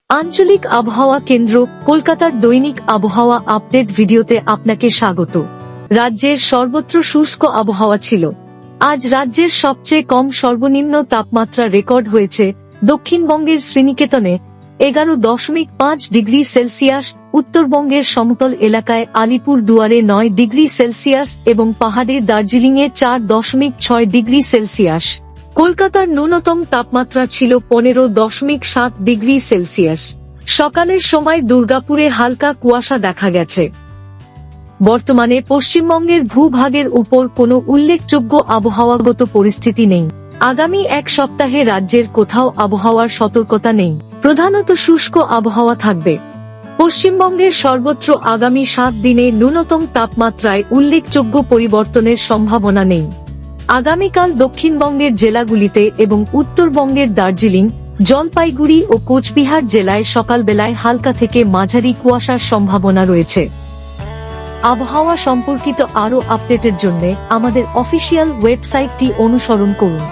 আঞ্চলিক আবহাওয়া কেন্দ্র কলকাতার দৈনিক আবহাওয়া আপডেট ভিডিওতে আপনাকে স্বাগত। রাজ্যের সর্বত্র শুষ্ক আবহাওয়া ছিল। আজ রাজ্যের সবচেয়ে কম সর্বনিম্ন তাপমাত্রা রেকর্ড হয়েছে দক্ষিণবঙ্গের শ্রীনিকেতনে 11.5 ডিগ্রি সেলসিয়াস, উত্তরবঙ্গের সমতল এলাকায় আলিপুর দুয়ারে 9 ডিগ্রি সেলসিয়াস এবং পাহাড়ে দার্জিলিংয়ে 4.6 ডিগ্রি সেলসিয়াস। কলকাতার ন্যূনতম তাপমাত্রা ছিল 15.7 ডিগ্রি সেলসিয়াস। সকালের সময় দুর্গাপুরে হালকা কুয়াশা দেখা গেছে। বর্তমানে পশ্চিমবঙ্গের ভূভাগের উপর কোনো উল্লেখযোগ্য আবহাওয়াগত পরিস্থিতি নেই। আগামী এক সপ্তাহে রাজ্যের কোথাও আবহাওয়ার সতর্কতা নেই। প্রধানত শুষ্ক আবহাওয়া থাকবে। পশ্চিমবঙ্গের সর্বত্র আগামী 7 দিনে ন্যূনতম তাপমাত্রায় উল্লেখযোগ্য পরিবর্তনের সম্ভাবনা নেই। আগামীকাল দক্ষিণবঙ্গের জেলাগুলিতে এবং উত্তরবঙ্গের দার্জিলিং, জলপাইগুড়ি ও কোচবিহার জেলায় সকালবেলায় হালকা থেকে মাঝারি কুয়াশার সম্ভাবনা রয়েছে। আবহাওয়া সম্পর্কিত আরও আপডেটের জন্য আমাদের অফিসিয়াল ওয়েবসাইটটি অনুসরণ করুন।